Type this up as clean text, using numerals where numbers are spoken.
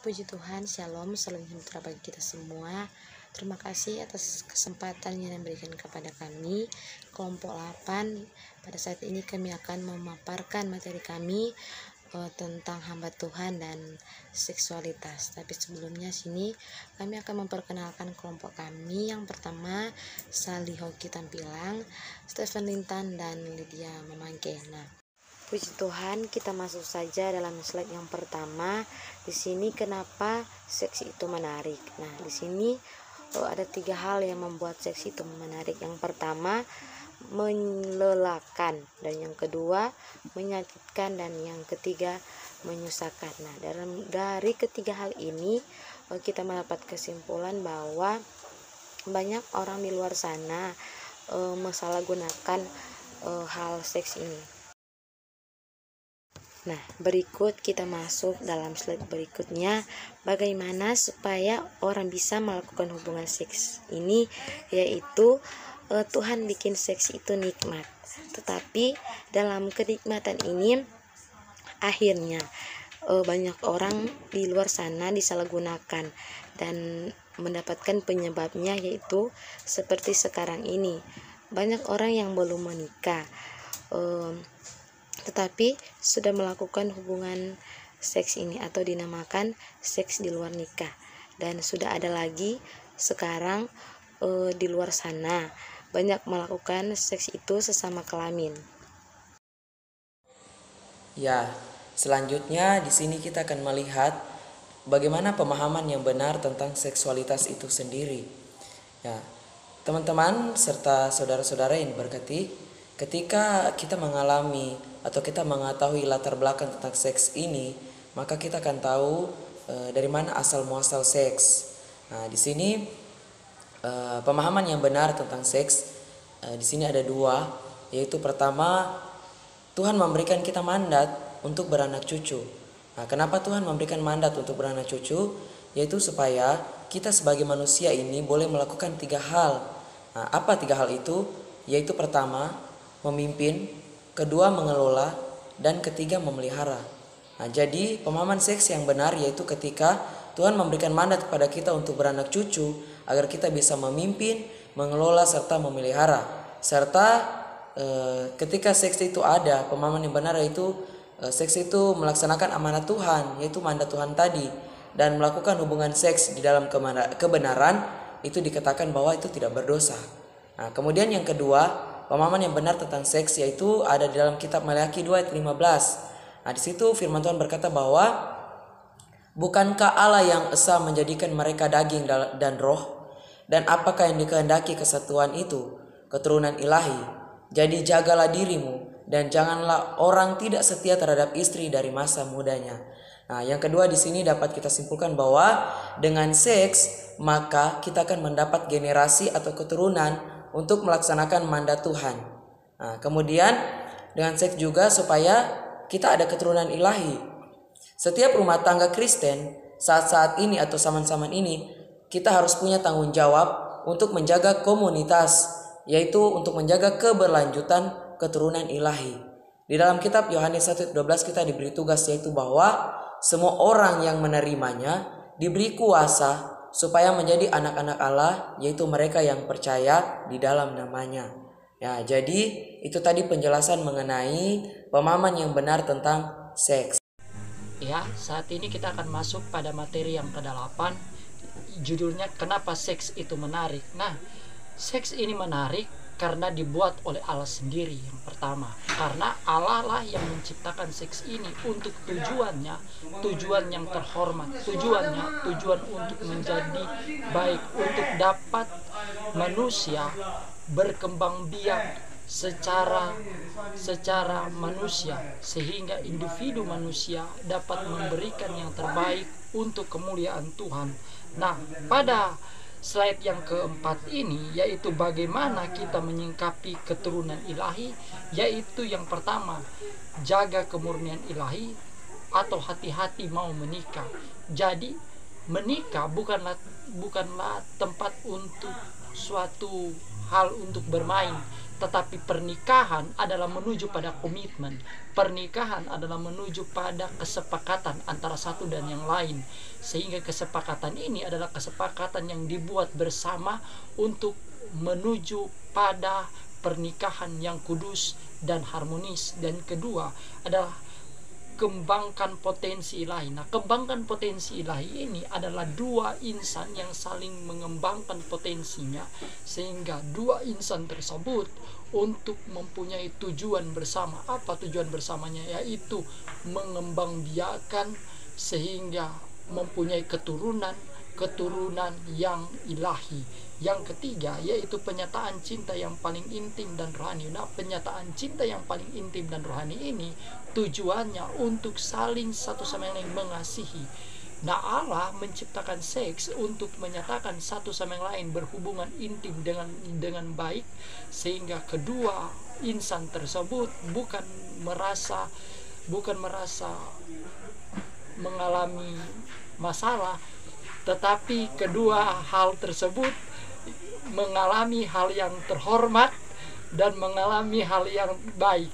Puji Tuhan, Shalom, salam sejahtera bagi kita semua. Terima kasih atas kesempatan yang diberikan kepada kami, kelompok 8. Pada saat ini kami akan memaparkan materi kami tentang hamba Tuhan dan seksualitas. Tapi sebelumnya sini kami akan memperkenalkan kelompok kami. Yang pertama, Sally Hoki Tampilang, Stephen Lintan, dan Lydia Mamangke. Nah, puji Tuhan, kita masuk saja dalam slide yang pertama. Di sini kenapa seks itu menarik. Nah, di sini ada 3 hal yang membuat seks itu menarik. Yang pertama, melelahkan, dan yang kedua, menyakitkan, dan yang ketiga, menyusahkan. Nah, dari ketiga hal ini kita mendapat kesimpulan bahwa banyak orang di luar sana menyalahgunakan hal seks ini. Nah, berikut kita masuk dalam slide berikutnya, bagaimana supaya orang bisa melakukan hubungan seks ini, yaitu Tuhan bikin seks itu nikmat. Tetapi dalam kenikmatan ini akhirnya banyak orang di luar sana disalahgunakan dan mendapatkan penyebabnya, yaitu seperti sekarang ini. Banyak orang yang belum menikah tetapi sudah melakukan hubungan seks ini atau dinamakan seks di luar nikah. Dan sudah ada lagi sekarang di luar sana banyak melakukan seks itu sesama kelamin. Ya, selanjutnya di sini kita akan melihat bagaimana pemahaman yang benar tentang seksualitas itu sendiri. Ya, teman-teman serta saudara-saudara yang diberkati, ketika kita mengalami atau kita mengetahui latar belakang tentang seks ini, maka kita akan tahu dari mana asal muasal seks. Nah, di sini pemahaman yang benar tentang seks di sini ada 2, yaitu pertama, Tuhan memberikan kita mandat untuk beranak cucu. Nah, kenapa Tuhan memberikan mandat untuk beranak cucu? Yaitu supaya kita sebagai manusia ini boleh melakukan 3 hal. Nah, apa 3 hal itu? Yaitu pertama, memimpin, kedua, mengelola, dan ketiga, memelihara. Nah, jadi pemahaman seks yang benar yaitu ketika Tuhan memberikan mandat kepada kita untuk beranak cucu agar kita bisa memimpin, mengelola, serta memelihara. Serta ketika seks itu ada, pemahaman yang benar yaitu seks itu melaksanakan amanat Tuhan, yaitu mandat Tuhan tadi, dan melakukan hubungan seks di dalam kebenaran, itu dikatakan bahwa itu tidak berdosa. Nah, kemudian yang kedua, pemahaman yang benar tentang seks yaitu ada di dalam kitab Maleakhi 2 ayat 15. Nah, di situ firman Tuhan berkata bahwa bukankah Allah yang esa menjadikan mereka daging dan roh, dan apakah yang dikehendaki kesatuan itu, keturunan ilahi. Jadi jagalah dirimu dan janganlah orang tidak setia terhadap istri dari masa mudanya. Nah, yang kedua di sini dapat kita simpulkan bahwa dengan seks maka kita akan mendapat generasi atau keturunan untuk melaksanakan mandat Tuhan. Nah, kemudian dengan seks juga supaya kita ada keturunan ilahi. Setiap rumah tangga Kristen saat-saat ini atau zaman-zaman ini, kita harus punya tanggung jawab untuk menjaga komunitas, yaitu untuk menjaga keberlanjutan keturunan ilahi. Di dalam kitab Yohanes 1:12 kita diberi tugas yaitu bahwa semua orang yang menerimanya diberi kuasa supaya menjadi anak-anak Allah, yaitu mereka yang percaya di dalam namanya. Ya, jadi itu tadi penjelasan mengenai pemahaman yang benar tentang seks. Ya, saat ini kita akan masuk pada materi yang ke-8. Judulnya kenapa seks itu menarik. Nah, seks ini menarik karena dibuat oleh Allah sendiri. Yang pertama, karena Allah lah yang menciptakan seks ini untuk tujuan yang terhormat, tujuan untuk menjadi baik, untuk dapat manusia berkembang biak secara manusia, sehingga individu manusia dapat memberikan yang terbaik untuk kemuliaan Tuhan. Nah, pada slide yang keempat ini yaitu bagaimana kita menyingkapi keturunan ilahi, yaitu yang pertama, jaga kemurnian ilahi atau hati-hati mau menikah. Jadi menikah bukanlah tempat untuk suatu hal untuk bermain, tetapi pernikahan adalah menuju pada komitmen. Pernikahan adalah menuju pada kesepakatan antara satu dan yang lain, sehingga kesepakatan ini adalah kesepakatan yang dibuat bersama untuk menuju pada pernikahan yang kudus dan harmonis. Dan kedua adalah kembangkan potensi ilahi. Nah, kembangkan potensi ilahi ini adalah dua insan yang saling mengembangkan potensinya, sehingga dua insan tersebut untuk mempunyai tujuan bersama. Apa tujuan bersamanya? Yaitu mengembangbiakan sehingga mempunyai keturunan yang ilahi. Yang ketiga yaitu penyataan cinta yang paling intim dan rohani. Nah, penyataan cinta yang paling intim dan rohani ini tujuannya untuk saling satu sama lain mengasihi. Nah, Allah menciptakan seks untuk menyatakan satu sama lain berhubungan intim dengan baik, sehingga kedua insan tersebut bukan merasa mengalami masalah, tetapi kedua hal tersebut mengalami hal yang terhormat dan mengalami hal yang baik.